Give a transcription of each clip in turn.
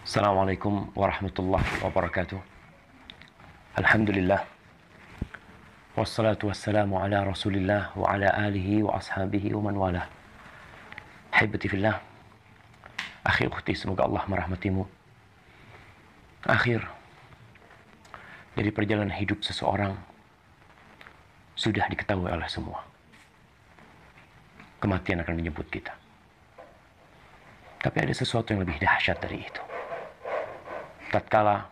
Assalamualaikum warahmatullahi wabarakatuh. Alhamdulillah. Wassalatu wassalamu ala rasulillah wa ala alihi wa ashabihi wa man wala. Hibati fillah. Akhi ukhti, semoga Allah merahmatimu. Akhir dari perjalanan hidup seseorang sudah diketahui oleh semua. Kematian akan menjemput kita. Tapi ada sesuatu yang lebih dahsyat dari itu. Tatkala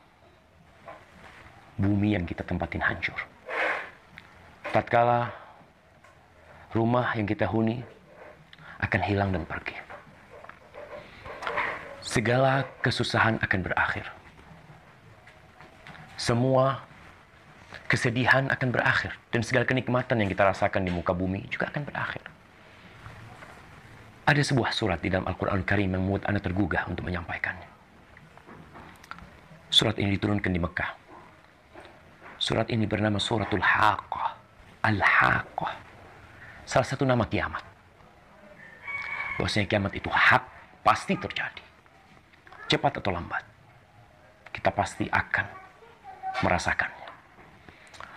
bumi yang kita tempatin hancur. Tatkala rumah yang kita huni akan hilang dan pergi. Segala kesusahan akan berakhir. Semua kesedihan akan berakhir. Dan segala kenikmatan yang kita rasakan di muka bumi juga akan berakhir. Ada sebuah surat di dalam Al-Quran Karim yang membuat Anda tergugah untuk menyampaikannya. Surat ini diturunkan di Mekah. Surat ini bernama Suratul Haqqah. Al-Haqqah. Salah satu nama kiamat. Bahwasanya kiamat itu hak, pasti terjadi. Cepat atau lambat. Kita pasti akan merasakannya.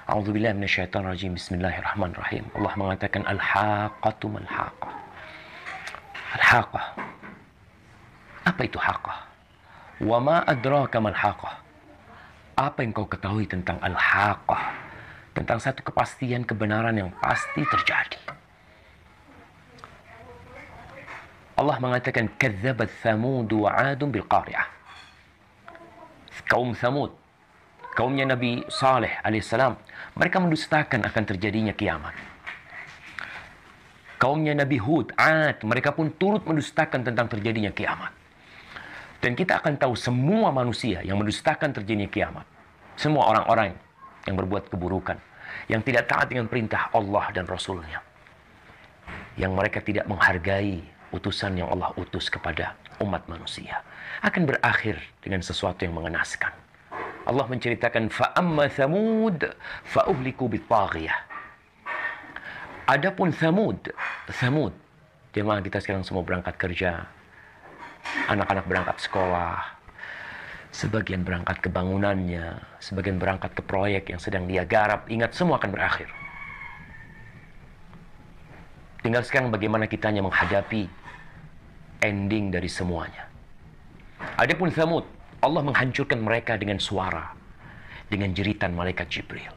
A'udzubillahi minasyaitonirrajim. Bismillahirrahmanirrahim. Allah mengatakan Al-Haqqatu mal-Haqqah. Al-Haqqah. Apa itu Haqqah? Wa ma adraka mal haqqah. Apa yang kau ketahui tentang al-haqqah? Tentang satu kepastian kebenaran yang pasti terjadi. Allah mengatakan kadzabat Thamud wa 'Adun bil qari'ah. Kaum Thamud, kaumnya Nabi Saleh alaihissalam, mereka mendustakan akan terjadinya kiamat. Kaumnya Nabi Hud, 'Ad, mereka pun turut mendustakan tentang terjadinya kiamat. Dan kita akan tahu semua manusia yang mendustakan terjadinya kiamat. Semua orang-orang yang berbuat keburukan. Yang tidak taat dengan perintah Allah dan Rasulnya. Yang mereka tidak menghargai utusan yang Allah utus kepada umat manusia. Akan berakhir dengan sesuatu yang mengenaskan. Allah menceritakan, فَأَمَّا ثَمُودَ فَأُهْلِكُوا بِالطَّاغِيَةِ. Adapun Thamud. Jemaah kita sekarang semua berangkat kerja. Anak-anak berangkat sekolah, sebagian berangkat ke bangunannya, sebagian berangkat ke proyek yang sedang dia garap. Ingat, semua akan berakhir. Tinggal sekarang bagaimana kitanya menghadapi ending dari semuanya. Adapun Thamud, Allah menghancurkan mereka dengan suara, dengan jeritan malaikat Jibril,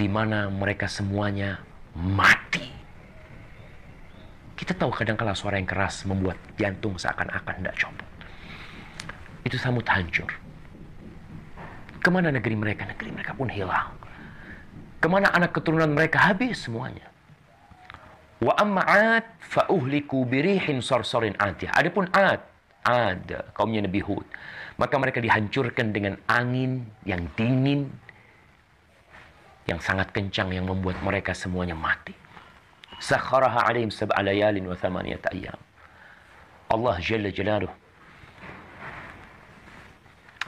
di mana mereka semuanya mati. Kita tahu kadang-kala suara yang keras membuat jantung seakan-akan tidak copot. Itu Thamud hancur. Kemana negeri mereka? Negeri mereka pun hilang. Kemana anak keturunan mereka? Habis semuanya. Wa amma 'ad fa uhliku birihin sarsarin 'atiyah. Adapun 'ad, kaumnya Nabi Hud, maka mereka dihancurkan dengan angin yang dingin, yang sangat kencang, yang membuat mereka semuanya mati. Sakharaha 'alaihim sab'a layalin wa thamaniyata ayyam. Allah Jalla Jalaluhu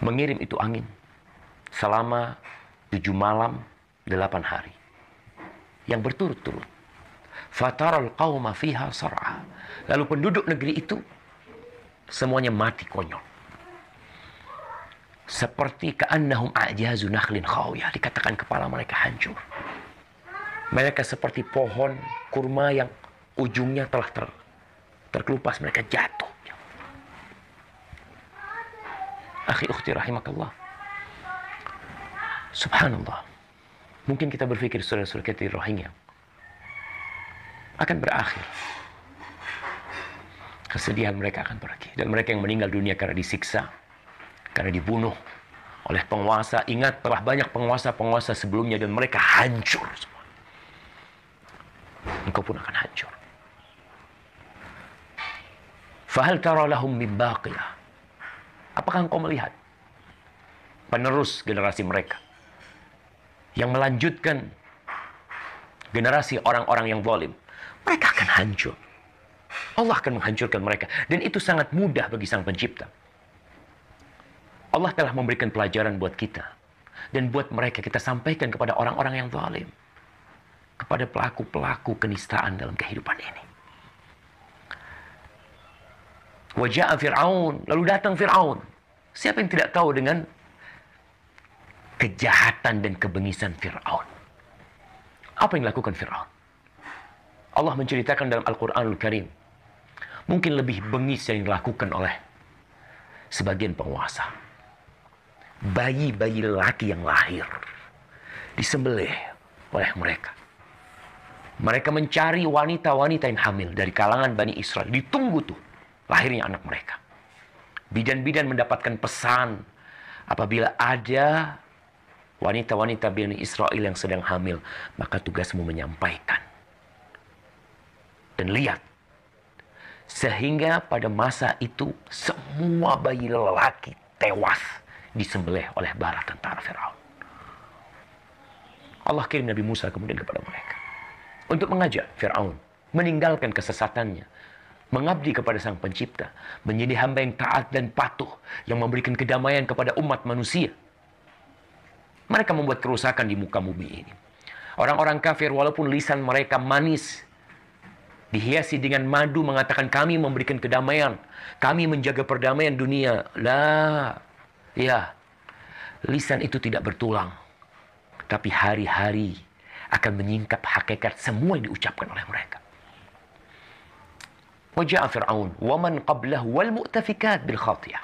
mengirim itu angin selama 7 malam 8 hari yang berturut-turut. Fataral qauma fiha sar'a. Lalu penduduk negeri itu semuanya mati konyol. Seperti ka'annahum a'jazu nakhlin khawiyah. Dikatakan kepala mereka hancur. Mereka seperti pohon kurma yang ujungnya telah terkelupas, mereka jatuh. Akhi ukhti rahimakallah. Subhanallah. Mungkin kita berpikir saudara-saudara kita di Rohingya akan berakhir. Kesedihan mereka akan pergi. Dan mereka yang meninggal dunia karena disiksa, karena dibunuh oleh penguasa. Ingat, telah banyak penguasa-penguasa sebelumnya dan mereka hancur semua. Engkau pun akan hancur. Fahal tara lahum min baqiyah. Apakah engkau melihat penerus generasi mereka yang melanjutkan generasi orang-orang yang zalim? Mereka akan hancur. Allah akan menghancurkan mereka. Dan itu sangat mudah bagi Sang Pencipta. Allah telah memberikan pelajaran buat kita. Dan buat mereka kita sampaikan kepada orang-orang yang zalim. Kepada pelaku-pelaku kenistaan dalam kehidupan ini. Waja'a Fir'aun, lalu datang Fir'aun. Siapa yang tidak tahu dengan kejahatan dan kebengisan Fir'aun? Apa yang dilakukan Fir'aun? Allah menceritakan dalam Al-Quranul Karim, mungkin lebih bengis yang dilakukan oleh sebagian penguasa. Bayi-bayi lelaki yang lahir disembelih oleh mereka. Mereka mencari wanita-wanita yang hamil dari kalangan Bani Israel. Ditunggu tuh lahirnya anak mereka. Bidan-bidan mendapatkan pesan, apabila ada wanita-wanita Bani Israel yang sedang hamil, maka tugasmu menyampaikan. Dan lihat, sehingga pada masa itu semua bayi lelaki tewas disembelih oleh bala tentara Firaun. Allah kirim Nabi Musa kemudian kepada mereka untuk mengajak Firaun meninggalkan kesesatannya, mengabdi kepada Sang Pencipta, menjadi hamba yang taat dan patuh, yang memberikan kedamaian kepada umat manusia. Mereka membuat kerusakan di muka bumi ini. Orang-orang kafir walaupun lisan mereka manis, dihiasi dengan madu, mengatakan kami memberikan kedamaian, kami menjaga perdamaian dunia. Lah, ya, lisan itu tidak bertulang. Tapi hari-hari akan menyingkap hakikat semua yang diucapkan oleh mereka. Waja'a Fir'aun wa man qablahu wal mu'tafikat bil khatiyah.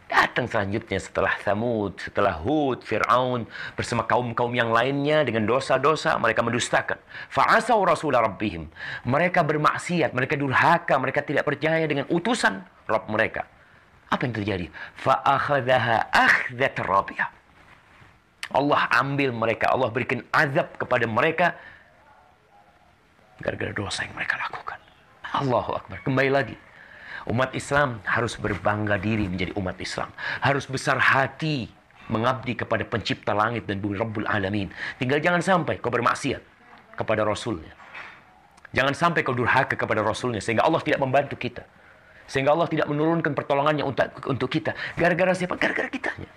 Datang selanjutnya setelah Thamud, setelah Hud, Fir'aun bersama kaum-kaum yang lainnya dengan dosa-dosa, mereka mendustakan. Fa'asaw rasula rabbihim. Mereka bermaksiat, mereka durhaka, mereka tidak percaya dengan utusan Rabb mereka. Apa yang terjadi? Fa'akhadhaha akhdat rabiyah. Allah ambil mereka, Allah berikan azab kepada mereka gara-gara dosa yang mereka lakukan. Allahu Akbar. Kembali lagi, umat Islam harus berbangga diri menjadi umat Islam. Harus besar hati mengabdi kepada pencipta langit dan bumi Rabbul Alamin. Tinggal jangan sampai kau bermaksiat kepada Rasulnya. Jangan sampai kau durhaka kepada Rasulnya sehingga Allah tidak membantu kita. Sehingga Allah tidak menurunkan pertolongannya untuk kita. Gara-gara siapa? Gara-gara kitanya.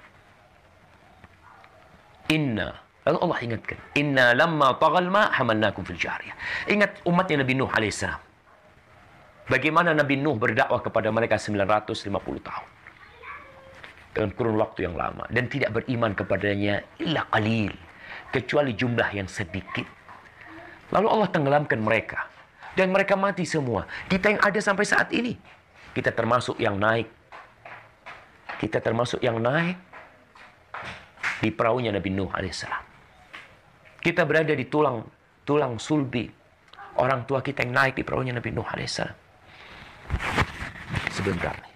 Lalu Allah ingatkan, inna lamma taghal ma hamalnakum fil jariyah. Ingat umatnya Nabi Nuh alaihissalam. Bagaimana Nabi Nuh berdakwah kepada mereka 950 tahun. Dalam kurun waktu yang lama. Dan tidak beriman kepadanya illa qalil. Kecuali jumlah yang sedikit. Lalu Allah tenggelamkan mereka. Dan mereka mati semua. Kita yang ada sampai saat ini. Kita termasuk yang naik. Kita termasuk yang naik di perahunya Nabi Nuh alaihissalam. Kita berada di tulang sulbi orang tua kita yang naik di perahunya Nabi Nuh alaihissalam. Sebentar nih.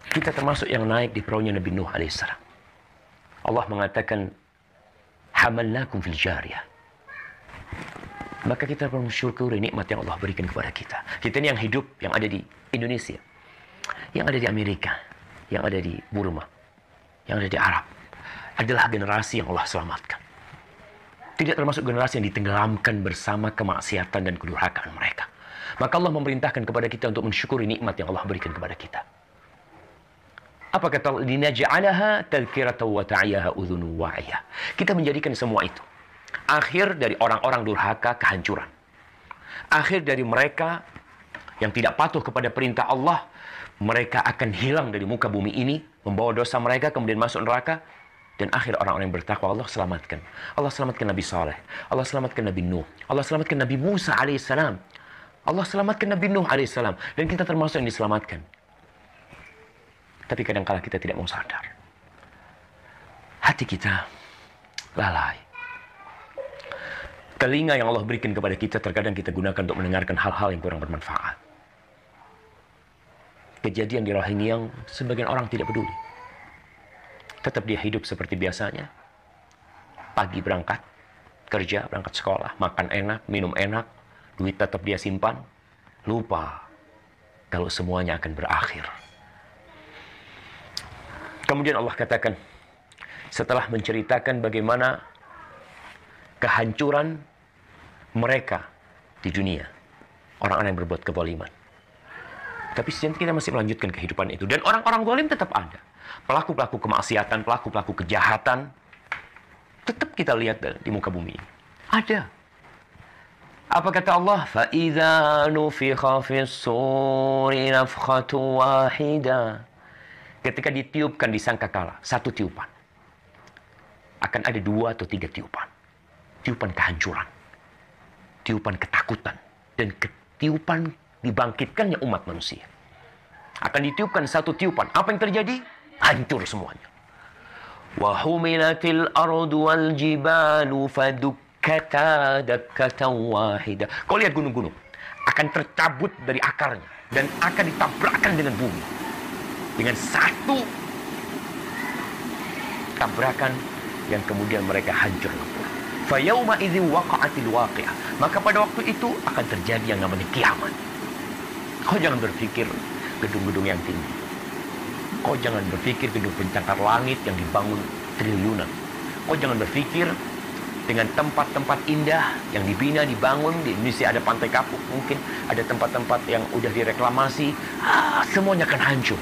Kita termasuk yang naik di perahunya Nabi Nuh alaihissalam. Allah mengatakan, hamalnakum fil jariyah. Maka kita perlu mensyukuri nikmat yang Allah berikan kepada kita. Kita ini yang hidup, yang ada di Indonesia, yang ada di Amerika, yang ada di Burma, yang ada di Arab, adalah generasi yang Allah selamatkan. Tidak termasuk generasi yang ditenggelamkan bersama kemaksiatan dan kedurhakaan mereka. Maka Allah memerintahkan kepada kita untuk mensyukuri nikmat yang Allah berikan kepada kita. Apa kata Allah? Linaj'alaha tadhkiratan wa ta'iyaha udhunun wa'iyah. Kita menjadikan semua itu akhir dari orang-orang durhaka, kehancuran. Akhir dari mereka yang tidak patuh kepada perintah Allah. Mereka akan hilang dari muka bumi ini, membawa dosa mereka, kemudian masuk neraka. Dan akhir orang-orang yang bertakwa Allah selamatkan. Allah selamatkan Nabi Saleh. Allah selamatkan Nabi Nuh. Allah selamatkan Nabi Musa alaihissalam. Allah selamatkan Nabi Nuh alaihissalam. Dan kita termasuk yang diselamatkan. Tapi kadang-kala kita tidak mau sadar. Hati kita lalai. Telinga yang Allah berikan kepada kita terkadang kita gunakan untuk mendengarkan hal-hal yang kurang bermanfaat. Kejadian di Rohingya yang sebagian orang tidak peduli. Tetap dia hidup seperti biasanya. Pagi berangkat kerja, berangkat sekolah, makan enak, minum enak, duit tetap dia simpan. Lupa kalau semuanya akan berakhir. Kemudian Allah katakan, setelah menceritakan bagaimana kehancuran mereka di dunia, orang-orang yang berbuat kezaliman, Tapi kita masih melanjutkan kehidupan itu. Dan orang-orang zalim tetap ada. Pelaku-pelaku kemaksiatan, pelaku-pelaku kejahatan, tetap kita lihat di muka bumi ini. Ada. Apa kata Allah? فَإِذَا نُفِخَ فِي الصُّورِ نَفْخَةٌ وَاحِدَةٌ. Ketika ditiupkan di sangkakala, satu tiupan. Akan ada 2 atau 3 tiupan. Tiupan kehancuran. Tiupan ketakutan. Dan tiupan dibangkitkannya umat manusia. Akan ditiupkan satu tiupan. Apa yang terjadi? Hancur semuanya. وَحُمِلَتِ الْأَرْضُ وَالْجِبَالُ فَدُكَّتَا دَكَّةً وَاحِدَةً. Kau lihat gunung-gunung. Akan tercabut dari akarnya. Dan akan ditabrakkan dengan bumi. Dengan satu tabrakan yang kemudian mereka hancur. فَيَوْمَ إِذٍ وَقَعَتِ الْوَاقِعَةُ. Maka pada waktu itu akan terjadi yang namanya kiamat. Kau jangan berpikir gedung-gedung yang tinggi. Kau jangan berpikir gedung pencakar langit yang dibangun triliunan. Kau jangan berpikir dengan tempat-tempat indah yang dibina, dibangun. Di Indonesia ada Pantai Kapuk, mungkin ada tempat-tempat yang udah direklamasi. Semuanya akan hancur.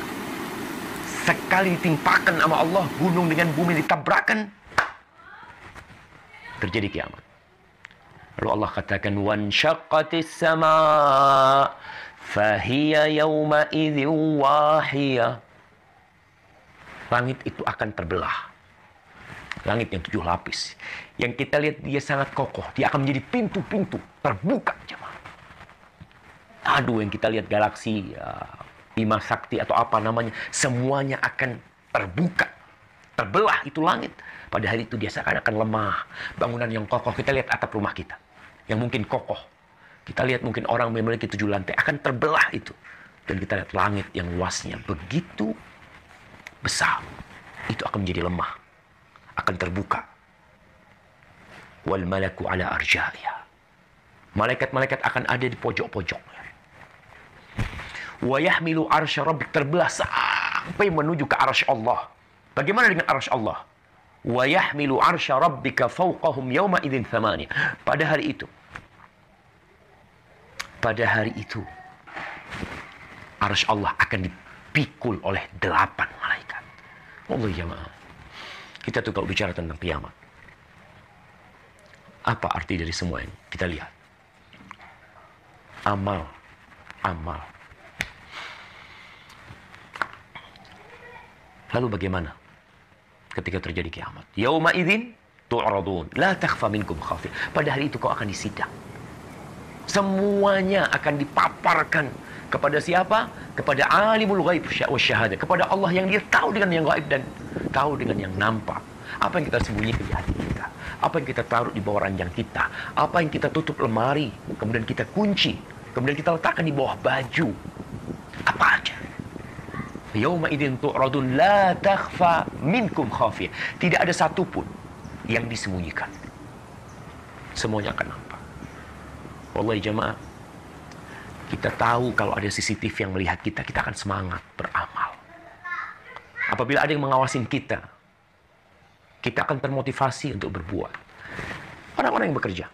Sekali ditimpakan sama Allah, gunung dengan bumi ditabrakan, terjadi kiamat. Lalu Allah katakan, وَانْشَقَّتِ السَّمَاءُ فَهِيَ يَوْمَئِذٍ وَاهِيَةٌ. Langit itu akan terbelah. Langit yang 7 lapis. Yang kita lihat dia sangat kokoh. Dia akan menjadi pintu-pintu terbuka. Aduh, yang kita lihat galaksi, Bima Sakti atau apa namanya, semuanya akan terbuka. Terbelah itu langit. Pada hari itu dia seakan-akan lemah. Bangunan yang kokoh. Kita lihat atap rumah kita. Yang mungkin kokoh. Kita lihat mungkin orang memiliki 7 lantai. Akan terbelah itu. Dan kita lihat langit yang luasnya begitu besar. Itu akan menjadi lemah. Akan terbuka. Wal malaku ala arja'iyah. Malaikat-malaikat akan ada di pojok-pojoknya. Wa yahmilu arsya rabbik. Terbelah sampai menuju ke arsy Allah. Bagaimana dengan arsy Allah? Wa yahmilu arsya rabbika fawqahum yawma idzin thamani. Pada hari itu arsy Allah akan dipikul oleh 8 malaikat. Allah jamaah. Kita tuh kalau bicara tentang kiamat, apa arti dari semua ini? Kita lihat. Amal. Lalu bagaimana ketika terjadi kiamat? Yauma idzin tu'radun, la takhfa minkum khafiyah. Pada hari itu kau akan disidang. Semuanya akan dipaparkan kepada siapa? Kepada alimul ghaib wa syahadah, kepada Allah yang dia tahu dengan yang gaib dan tahu dengan yang nampak. Apa yang kita sembunyikan di hati kita, apa yang kita taruh di bawah ranjang kita, apa yang kita tutup lemari, kemudian kita kunci, kemudian kita letakkan di bawah baju, apa aja. Yauma idzin tu'radun la takhfa minkum khafiyah. Tidak ada satupun yang disembunyikan. Semuanya akan nampak. Wallahi jamaah, kita tahu kalau ada CCTV yang melihat kita, kita akan semangat beramal. Apabila ada yang mengawasin kita, kita akan termotivasi untuk berbuat. Orang-orang yang bekerja,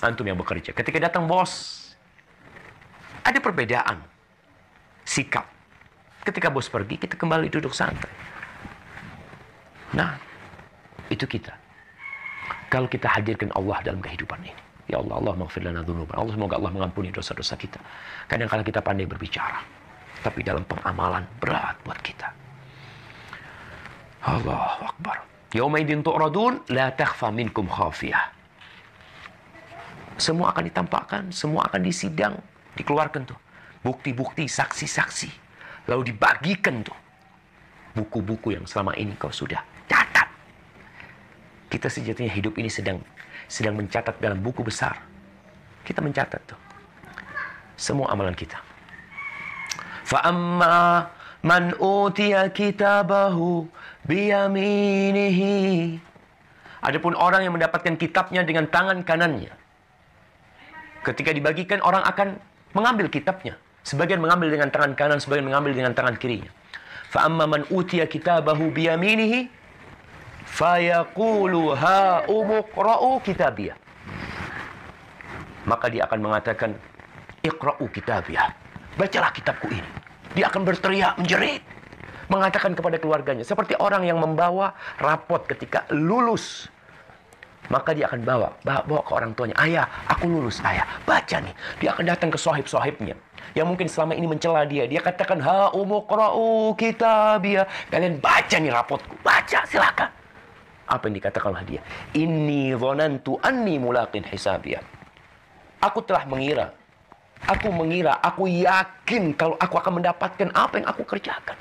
antum yang bekerja, ketika datang bos, ada perbedaan sikap. Ketika bos pergi, kita kembali duduk santai. Nah, itu kita. Kalau kita hadirkan Allah dalam kehidupan ini. Ya Allah, Allah maghfir lana dzunubana. Allah, semoga Allah mengampuni dosa-dosa kita. Kadang-kadang kita pandai berbicara, tapi dalam pengamalan berat buat kita. Allahu Akbar. Yauma idzin tu'radun la takhfa minkum khafiyah. Semua akan ditampakkan, semua akan disidang, dikeluarkan tuh. Bukti-bukti, saksi-saksi. Lalu dibagikan tuh. Buku-buku yang selama ini kau sudah catat. Kita sejatinya hidup ini sedang mencatat dalam buku besar. Kita mencatat tuh semua amalan kita. Fa amma man utiya kitabahu biyaminihi. Adapun orang yang mendapatkan kitabnya dengan tangan kanannya, ketika dibagikan orang akan mengambil kitabnya. Sebagian mengambil dengan tangan kanan, sebagian mengambil dengan tangan kirinya. Fa amma man utiya kitabahu biyaminihi fayaqulu ha umqra'u kitabiyah. Maka dia akan mengatakan iqra'u kitabiyah. bacalah kitabku ini. Dia akan berteriak, menjerit, mengatakan kepada keluarganya. Seperti orang yang membawa rapot ketika lulus. Maka dia akan bawa ke orang tuanya. Ayah, aku lulus, ayah. Baca nih. Dia akan datang ke sohib-sohibnya. Yang mungkin selama ini mencela dia. Dia katakan, ha umuqra'u kitabiyah. Kalian baca nih rapotku. Baca, silakan. Apa yang dikatakan oleh dia? Inni dhonantu anni mulaqin hisabiyah. Aku telah mengira. Aku yakin kalau aku akan mendapatkan apa yang aku kerjakan.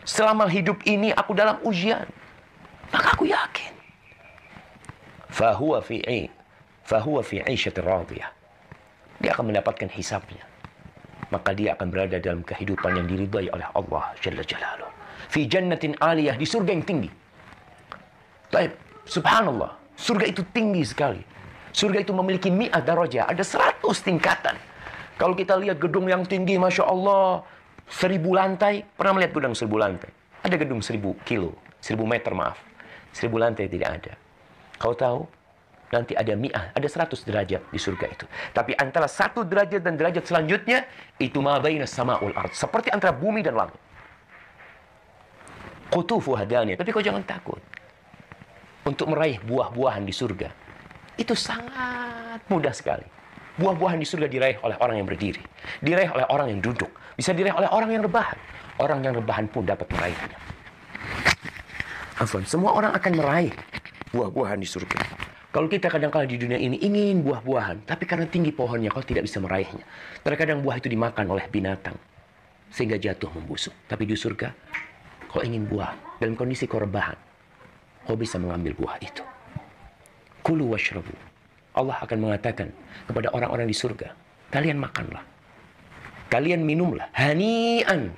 Selama hidup ini aku dalam ujian. Maka aku yakin. Fahuwa fi 'aisyatir radiyah. Dia akan mendapatkan hisabnya. Maka dia akan berada dalam kehidupan yang diridhai oleh Allah Jalla Jalaluh. Fi jannatin 'aliyah, di surga yang tinggi. Baik, subhanallah, surga itu tinggi sekali. Surga itu memiliki mi'ah darajah, ada 100 tingkatan. Kalau kita lihat gedung yang tinggi, Masya Allah, 1000 lantai. Pernah melihat gedung 1000 lantai? Ada gedung 1000 meter, maaf. 1000 lantai tidak ada. Kau tahu, nanti ada mi'ah, ada 100 derajat di surga itu. Tapi antara 1 derajat dan derajat selanjutnya, itu ma baina sama wal ard. Seperti antara bumi dan langit. Qutufu hadaniyah. Tapi kau jangan takut. Untuk meraih buah-buahan di surga, itu sangat mudah sekali. Buah-buahan di surga diraih oleh orang yang berdiri. Diraih oleh orang yang duduk. Bisa diraih oleh orang yang rebahan. Orang yang rebahan pun dapat meraihnya. Afwan, semua orang akan meraih buah-buahan di surga. Kalau kita kadang-kala di dunia ini ingin buah-buahan, tapi karena tinggi pohonnya kau tidak bisa meraihnya. Terkadang buah itu dimakan oleh binatang sehingga jatuh membusuk. Tapi di surga kau ingin buah dalam kondisi kau rebahan, kau bisa mengambil buah itu. Kulu washrabu. Allah akan mengatakan kepada orang-orang di surga, kalian makanlah, kalian minumlah, hani'an.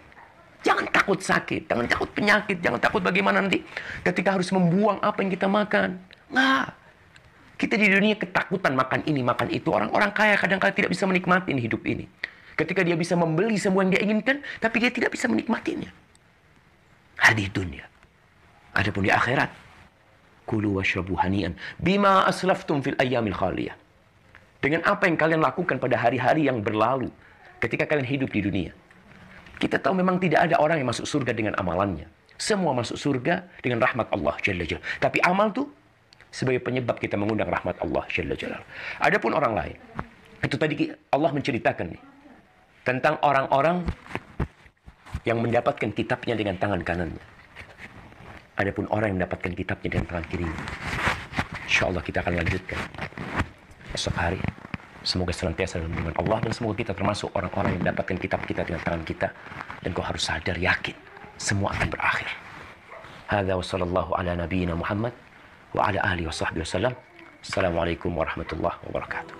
Jangan takut sakit, jangan takut penyakit, jangan takut bagaimana nanti ketika harus membuang apa yang kita makan. Nggak. Kita di dunia ketakutan makan ini, makan itu. Orang-orang kaya kadang-kadang tidak bisa menikmati hidup ini. Ketika dia bisa membeli semua yang dia inginkan, tapi dia tidak bisa menikmatinya. Hadih dunia. Adapun di akhirat, kulu washrabu hani'an bima aslaftum fil ayyamil khaliyah. Dengan apa yang kalian lakukan pada hari-hari yang berlalu ketika kalian hidup di dunia. Kita tahu memang tidak ada orang yang masuk surga dengan amalannya. Semua masuk surga dengan rahmat Allah Jalla Jalla. Tapi amal itu sebagai penyebab kita mengundang rahmat Allah Jalla Jalla. Adapun orang lain, itu tadi Allah menceritakan nih, tentang orang-orang yang mendapatkan kitabnya dengan tangan kanannya. Adapun orang yang mendapatkan kitabnya dengan tangan kirinya. InsyaAllah kita akan lanjutkan esok hari. Semoga senantiasa dalam lindungan Allah dan semoga kita termasuk orang-orang yang mendapatkan kitab kita dengan tangan kita. Dan kau harus sadar, yakin, semua akan berakhir. Hadza wa sallallahu ala nabiyyina Muhammad wa ala alihi wa sahbihi wasallam. Assalamualaikum warahmatullahi wabarakatuh.